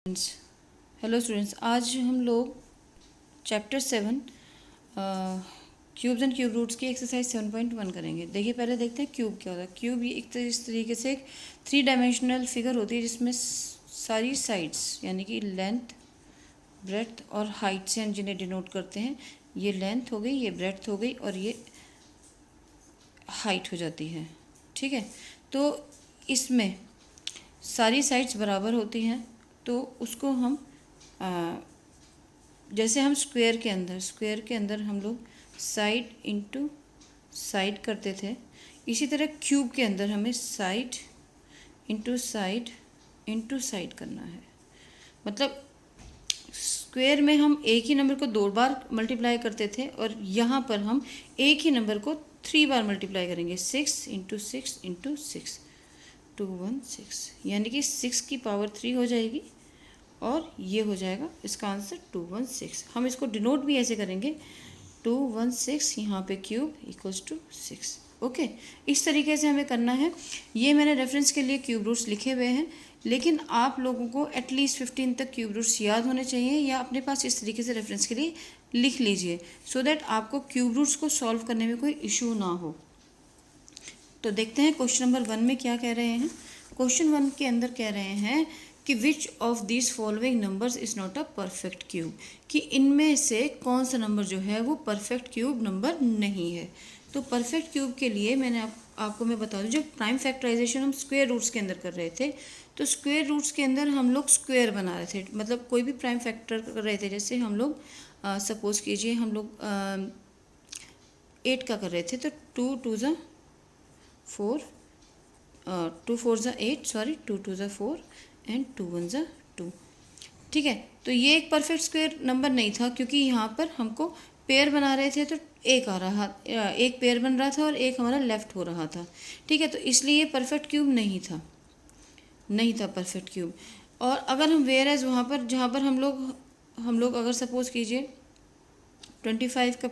Hello students, आज हम लोग chapter 7 cubes and cube roots की एक्सरसाइज 7.1 करेंगे। देखिए, पहले देखते हैं क्यूब क्या होता है। क्यूब ये इस तरीके से एक 3 डायमेंशनल फिगर होती है जिसमें सारी साइड्स यानी कि लेंथ, ब्रेड्थ और हाइट से हम जिन्हें डिनोट करते हैं। ये लेंथ हो गई, ये ब्रेड्थ हो गई और ये हाइट हो जाती है। ठीक है, तो इसमें सारी साइड्स बराबर होती हैं, तो उसको हम जैसे हम स्क्वायर के अंदर हम लोग साइड इनटू साइड करते थे, इसी तरह क्यूब के अंदर हमें साइड इनटू साइड करना है। मतलब स्क्वायर में हम एक ही नंबर को 2 बार मल्टीप्लाई करते थे और यहाँ पर हम एक ही नंबर को 3 बार मल्टीप्लाई करेंगे। 6 इंटू 6 इंटू 6 216, यानी कि 6 की पावर 3 हो जाएगी और ये हो जाएगा इसका आंसर 216। हम इसको डिनोट भी ऐसे करेंगे 216, यहाँ पे क्यूब इक्वल्स टू 6। ओके, इस तरीके से हमें करना है। ये मैंने रेफरेंस के लिए क्यूब रूट्स लिखे हुए हैं, लेकिन आप लोगों को एटलीस्ट 15 तक क्यूब रूट्स याद होने चाहिए या अपने पास इस तरीके से रेफरेंस के लिए लिख लीजिए, सो दैट आपको क्यूब रूट्स को सॉल्व करने में कोई इशू ना हो। तो देखते हैं क्वेश्चन नंबर 1 में क्या कह रहे हैं। क्वेश्चन 1 के अंदर कह रहे हैं कि which of this following numbers is not a perfect cube, कि इनमें से कौन सा नंबर जो है वो परफेक्ट क्यूब नंबर नहीं है। तो परफेक्ट क्यूब के लिए मैंने आपको मैं बता दूं, जब प्राइम फैक्टराइजेशन हम स्क्वायर रूट्स के अंदर कर रहे थे, तो स्क्वायर रूट्स के अंदर हम लोग स्क्वायर बना रहे थे, मतलब कोई भी प्राइम फैक्टर कर रहे थे। जैसे हम लोग सपोज कीजिए हम लोग 8 का कर रहे थे, तो 2 2 ज़ा 4 2 4 ज़ा 8, सॉरी 2 2 ज़ा 4 एंड 2 1 ज़ा 2। ठीक है, तो ये एक परफेक्ट स्क्वायर नंबर नहीं था, क्योंकि यहाँ पर हमको पेयर बना रहे थे, तो एक एक पेयर बन रहा था और एक हमारा लेफ्ट हो रहा था। ठीक है, तो इसलिए ये परफेक्ट क्यूब नहीं था परफेक्ट क्यूब। और अगर हम वेयर एज वहाँ पर जहाँ पर हम लोग अगर सपोज कीजिए 25 का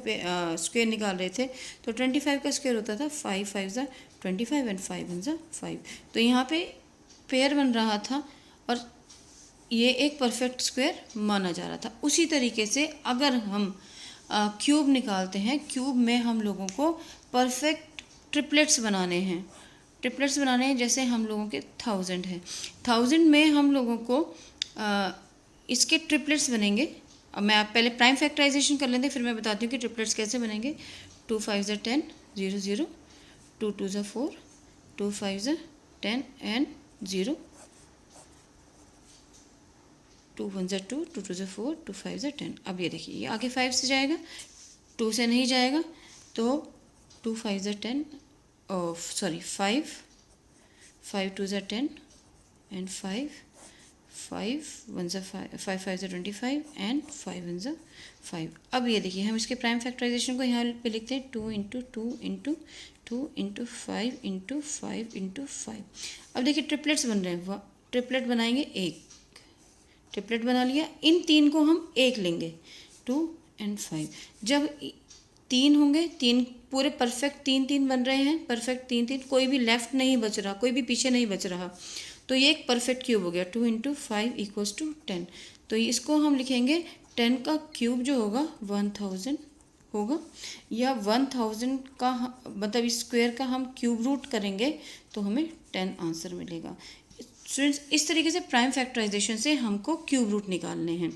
स्क्वायर निकाल रहे थे, तो 25 का स्क्वायर होता था 5 5 ज़ा 25 एंड 5 1 ज़ा 5। तो यहाँ पे पेयर बन रहा था और ये एक परफेक्ट स्क्वायर माना जा रहा था। उसी तरीके से अगर हम क्यूब निकालते हैं, क्यूब में हम लोगों को परफेक्ट ट्रिपलेट्स बनाने हैं। जैसे हम लोगों के 1000 है, 1000 में हम लोगों को इसके ट्रिपलेट्स बनेंगे। अब मैं आप पहले प्राइम फैक्टराइजेशन कर लेते हैं, फिर मैं बताती हूँ कि ट्रिपलेट्स कैसे बनेंगे। 2 5 ज़ा 10 0 0, 2 2 ज़ा 4, 2 5 ज़ा 10 एंड 0, 2 1 ज़ा 2, 2 2 ज़ा 4, 2 5 ज़ा 10। अब ये देखिए, ये आगे 5 से जाएगा, 2 से नहीं जाएगा, तो 2 5 ज़ा 10 और सॉरी 5 5 2 ज़ा 10 एंड 5 5 1 ज़ा 5 5 ज़ा 25 एंड 5 1 ज़ा 5। अब ये देखिए, हम इसके प्राइम फैक्टराइजेशन को यहाँ पे लिखते हैं 2 into 2 into 2 into 5 into 5 into 5। अब देखिए ट्रिपलेट्स बन रहे हैं, ट्रिपलेट बनाएंगे, एक ट्रिपलेट बना लिया। इन 3 को हम एक लेंगे, 2 एंड 5। जब 3 होंगे, 3 पूरे परफेक्ट 3 3 बन रहे हैं, परफेक्ट 3 3, कोई भी लेफ्ट नहीं बच रहा, कोई भी पीछे नहीं बच रहा, तो ये एक परफेक्ट क्यूब हो गया। 2 इंटू 5 इक्वल्स टू 10। तो इसको हम लिखेंगे 10 का क्यूब जो होगा 1000 होगा, या 1000 का मतलब इस स्क्वायर का हम क्यूब रूट करेंगे तो हमें 10 आंसर मिलेगा। स्टूडेंट्स, इस तरीके से प्राइम फैक्टराइजेशन से हमको क्यूब रूट निकालने हैं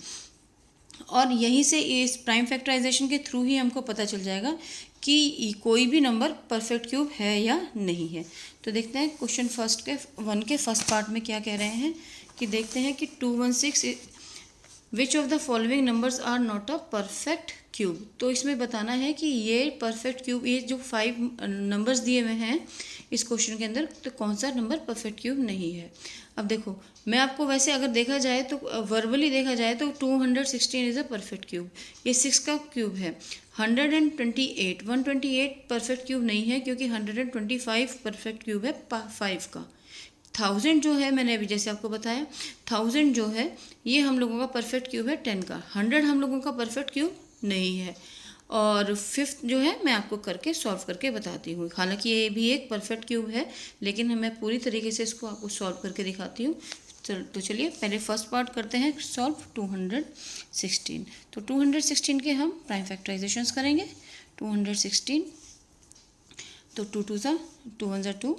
और यहीं से इस प्राइम फैक्टराइजेशन के थ्रू ही हमको पता चल जाएगा कि कोई भी नंबर परफेक्ट क्यूब है या नहीं है। तो देखते हैं क्वेश्चन 1 के फर्स्ट पार्ट में क्या कह रहे हैं, कि देखते हैं कि 216 which of the following numbers are not a perfect cube. तो इसमें बताना है कि ये परफेक्ट क्यूब, ये जो 5 नंबर्स दिए हुए हैं इस क्वेश्चन के अंदर, तो कौन सा नंबर परफेक्ट क्यूब नहीं है। अब देखो, मैं आपको वैसे अगर देखा जाए तो वर्बली देखा जाए तो 216 इज़ अ परफेक्ट क्यूब, ये 6 का क्यूब है। 128 परफेक्ट क्यूब नहीं है, क्योंकि 125 परफेक्ट क्यूब है 5 का। 1000 जो है, मैंने अभी जैसे आपको बताया, 1000 जो है ये हम लोगों का परफेक्ट क्यूब है 10 का। 100 हम लोगों का परफेक्ट क्यूब नहीं है। और 5th जो है मैं आपको करके सॉल्व करके बताती हूँ। हालांकि ये भी एक परफेक्ट क्यूब है, लेकिन मैं पूरी तरीके से इसको आपको सॉल्व करके दिखाती हूँ। तो चलिए पहले फर्स्ट पार्ट करते हैं सॉल्व 216। तो 216 के हम प्राइम फैक्टराइजेशंस करेंगे। 216 तो 2 2 ज़ा 2 1 ज़ा 2,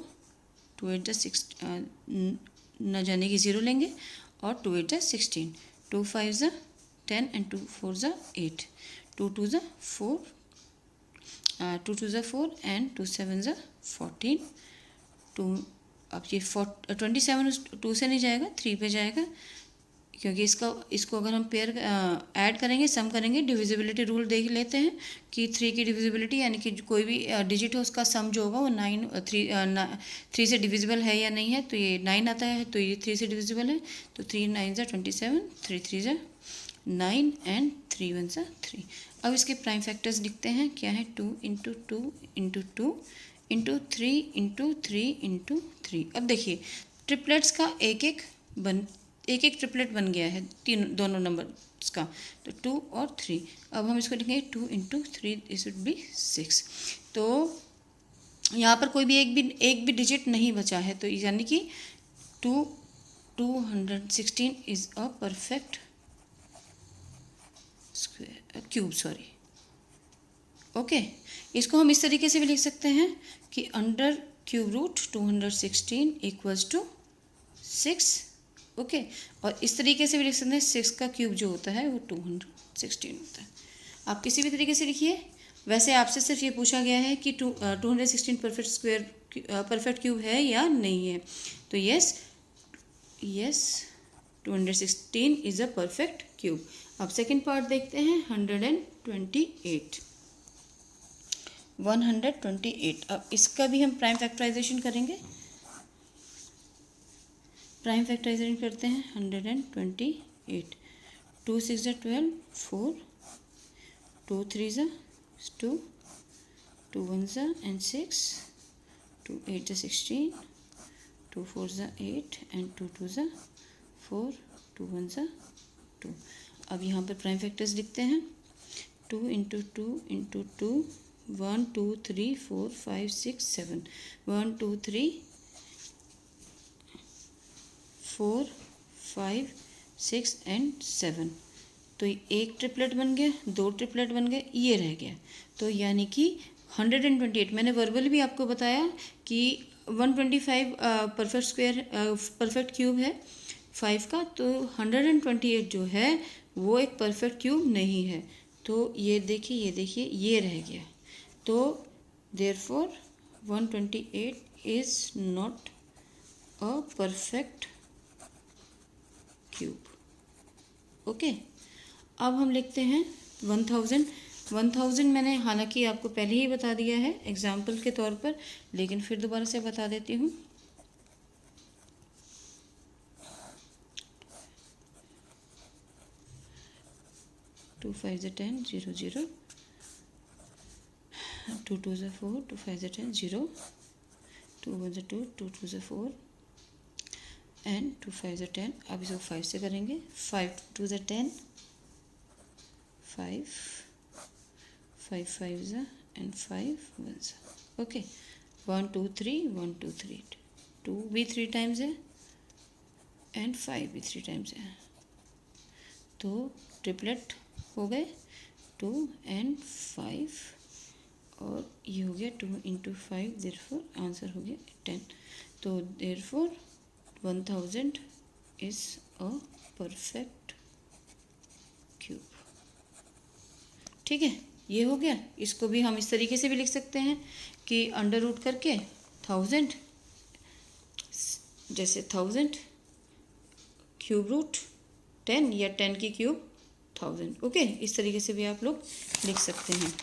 2 8 ज़ा 6 न जाने की 0 लेंगे और 2 8 ज़ा 16, 2 5 ज़ा 10 एंड 2 4 ज़ा 8, 2 2 ज़ा 4, 2 2 ज़ा 4 एंड 2 7 ज़ा 14, 2 अब ये 27 2 से नहीं जाएगा, 3 पे जाएगा, क्योंकि इसको अगर हम पेयर ऐड करेंगे, सम करेंगे, डिविजिबिलिटी रूल देख लेते हैं कि 3 की डिविजिबिलिटी यानी कि कोई भी डिजिट हो उसका सम जो होगा वो 3 से डिविजिबल है या नहीं है। तो ये 9 आता है, तो ये 3 से डिविजिबल है। तो 3 9 ज़ा 27, 3 3 ज़ा 9 एंड 3 1 ज़ा 3। अब इसके प्राइम फैक्टर्स लिखते हैं, क्या है 2 into 2 into 2 into 3 into 3 into 3। अब देखिए ट्रिपलेट्स का एक एक ट्रिपलेट बन गया है दोनों नंबर्स का, तो 2 और 3। अब हम इसको लिखेंगे 2 इंटू 3 दिस वुड बी 6। तो यहाँ पर कोई भी एक भी डिजिट नहीं बचा है, तो यानी कि 216 is a perfect square cube, sorry. Okay, इसको हम इस तरीके से भी लिख सकते हैं कि under cube root 216 equals to 6। Okay, और इस तरीके से भी लिख सकते हैं 6 का क्यूब जो होता है वो 216 होता है। आप किसी भी तरीके से लिखिए। वैसे आपसे सिर्फ ये पूछा गया है कि 216 परफेक्ट क्यूब है या नहीं है। तो yes 216 is a perfect cube. अब सेकेंड पार्ट देखते हैं 128। 128, अब इसका भी हम प्राइम फैक्टराइजेशन करेंगे। प्राइम फैक्टराइजेशन करते हैं 128। 2 6 ज़ा 12, 4, 2 3 ज़ा 2, 2 1 ज़ा एंड 6, 2 8 ज़ा 16, 2 4 ज़ा 8 एंड 2 2 ज़ा 4, 2 1 ज़ा 2। अब यहाँ पर प्राइम फैक्टर्स लिखते हैं 2 इंटू 2 इंटू 2, 1 2 3 4 5 6 7, 1 2 3 4 5 6 एंड 7। तो एक ट्रिपलेट बन गया, 2 ट्रिपलेट बन गए, ये रह गया। तो यानी कि 128, मैंने वर्बली भी आपको बताया कि 125 परफेक्ट क्यूब है 5 का, तो 128 जो है वो एक परफेक्ट क्यूब नहीं है। तो ये देखिए ये रह गया। तो therefore 128 is not a perfect cube. Okay, अब हम लिखते हैं 1000 मैंने हालांकि आपको पहले ही बता दिया है एग्जाम्पल के तौर पर, लेकिन फिर दोबारा से बता देती हूँ। टू 5 ज़ा 10 0 0, 2 2 ज़ा 4, 2 5 ज़ा 10 0, 2 1 ज़ा 2, 2 2 ज़ा 4 एंड 2 5 ज़ा 10। अब इसको 5 से करेंगे। 5 2 ज़ा 10, 5 5 5 ज़ा एंड 5 1 ज़ा। ओके, 1 2 3 1 2 3, 2 भी 3 टाइम्स है एंड 5 भी 3 टाइम्स है। तो ट्रिपलेट हो गए 2 एंड 5, और ये हो गया 2 इंटू 5, देयरफॉर आंसर हो गया 10। तो therefore 1000 is a perfect cube. ठीक है, ये हो गया। इसको भी हम इस तरीके से भी लिख सकते हैं कि अंडर रूट करके 1000, जैसे 1000 क्यूब रूट 10 या 10 की क्यूब 1000। ओके, इस तरीके से भी आप लोग लिख सकते हैं।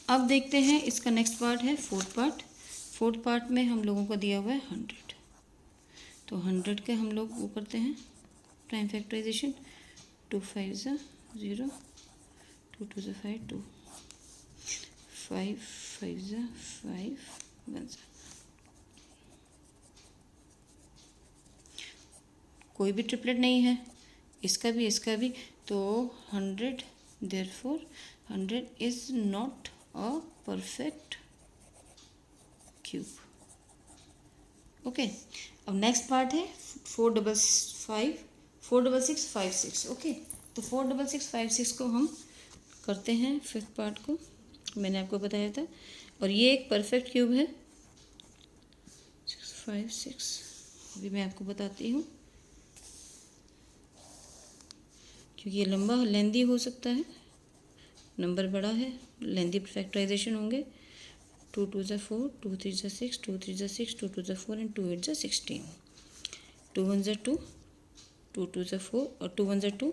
अब देखते हैं इसका नेक्स्ट पार्ट है फोर्थ पार्ट में हम लोगों को दिया हुआ है 100। तो 100 के हम लोग वो करते हैं प्राइम फैक्टराइजेशन। 2 5 ज़ा 0, 2 2 ज़ा 5 2, 5 5 ज़ा 5 1 ज़ा। कोई भी ट्रिपलेट नहीं है, इसका भी, तो 100 therefore 100 is not a perfect cube. Okay, अब नेक्स्ट पार्ट है 46656। ओके, तो 46656 को हम करते हैं फिफ्थ पार्ट को, मैंने आपको बताया था। और ये एक परफेक्ट क्यूब है 656। अभी मैं आपको बताती हूँ, क्योंकि ये लंबा लेंदी हो सकता है, नंबर बड़ा है, लेंदी फैक्टराइजेशन होंगे। 2 2 ज़ा 4, 2 3 ज़ा 6, 2 3 ज़ा 6, 2 2 ज़ा 4 एंड 2 8 ज़ा 16। 2 1 ज़ा 2, 2 2 ज़ा 4 और 2 1 ज़ा 2,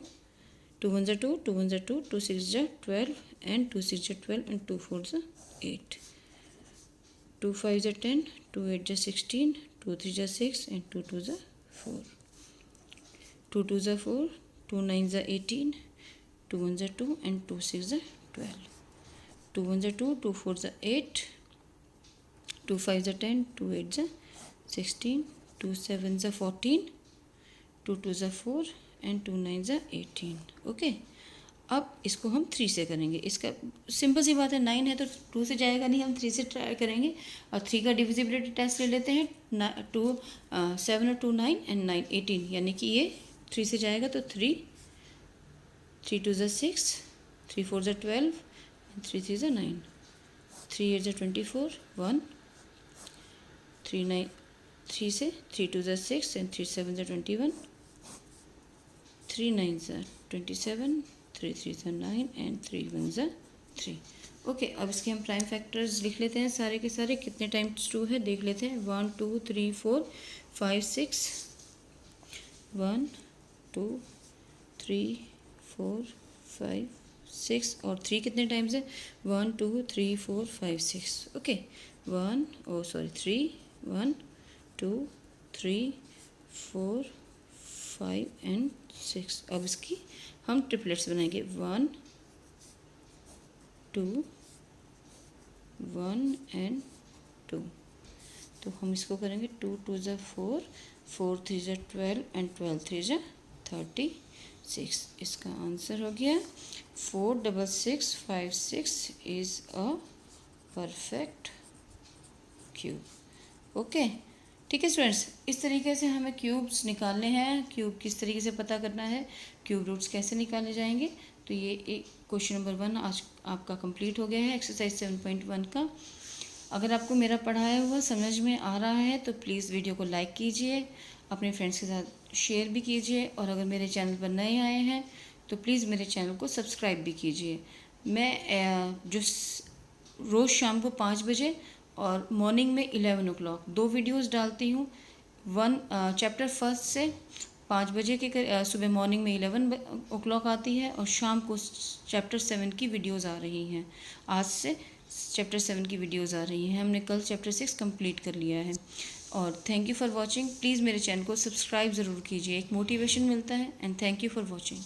2 1 ज़ा 2, 2 1 ज़ा 2, 2 6 ज़ा 12 एंड 2 6 ज़ा 12 एंड 2 4 ज़ा 8। 2 5 ज़ा 10, 2 8 ज़ा 16, 2 3 ज़ा 6 एंड 2 2 ज़ा 4। 2 2 ज़ा 4, 2 9 ज़ा 18, 2 1 ज़ा 2 एंड 2 6 ज़ा 12। 2 1 ज़ा 2, 2 4 ज़ा 8, 2 5 ज़ा 10, 2 8 ज़ा 16, 2 7 ज़ा 14, 2 2 ज़ा 4 एंड 2 9 ज़ा 18। ओके, अब इसको हम 3 से करेंगे। इसका सिंपल सी बात है, 9 है तो 2 से जाएगा नहीं, हम 3 से ट्राई करेंगे। और 3 का डिविजिबिलिटी टेस्ट ले लेते हैं। 7 और 2 9 एंड 9 18, यानी कि ये 3 से जाएगा तो 3 2 ज़ा 6, 3 4 ज़ा 12 एंड 3 3 ज़ा 9, 3 8 ज़ा 24, 1 3 9 3 से 3 2 ज़ा 6 एंड 3 7 ज़ा 21, 3 9 ज़ा 27, 3 3 ज़ा 9 एंड 3 1 ज़ा 3। ओके, अब इसके हम प्राइम फैक्टर्स लिख लेते हैं सारे के सारे। कितने टाइम्स 2 है देख लेते हैं। 1 2 3 4 5 6, 1 2 3 4 5 6 और 3 कितने टाइम्स है? 1 2 3 4 5 6। Okay, 3 1 2 3 4 5 and 6। अब इसकी हम ट्रिपलेट्स बनाएंगे। 1 2 1 एंड 2। तो हम इसको करेंगे 2 2 ज़ा 4, 4 3 ज़ा 12 एंड 12 3 ज़ा 36। इसका आंसर हो गया 46656 is a perfect cube. Okay, ठीक है स्टूडेंट्स, इस तरीके से हमें क्यूब्स निकालने हैं। क्यूब किस तरीके से पता करना है, क्यूब रूट्स कैसे निकाले जाएंगे। तो ये एक क्वेश्चन नंबर 1 आज आपका कंप्लीट हो गया है, एक्सरसाइज 7.1 का। अगर आपको मेरा पढ़ाया हुआ समझ में आ रहा है तो प्लीज़ वीडियो को लाइक कीजिए, अपने फ्रेंड्स के साथ शेयर भी कीजिए, और अगर मेरे चैनल पर नए आए हैं तो प्लीज़ मेरे चैनल को सब्सक्राइब भी कीजिए। मैं जो रोज़ शाम को 5 बजे और मॉर्निंग में 11 o'clock 2 वीडियोज़ डालती हूँ। चैप्टर फर्स्ट से 5 बजे के सुबह मॉर्निंग में 11 o'clock आती है, और शाम को चैप्टर 7 की वीडियोज़ आ रही हैं। आज से चैप्टर 7 की वीडियोज़ आ रही हैं। हमने कल चैप्टर 6 कंप्लीट कर लिया है। और thank you for watching. Please मेरे चैनल को सब्सक्राइब ज़रूर कीजिए, एक मोटिवेशन मिलता है। And thank you for watching.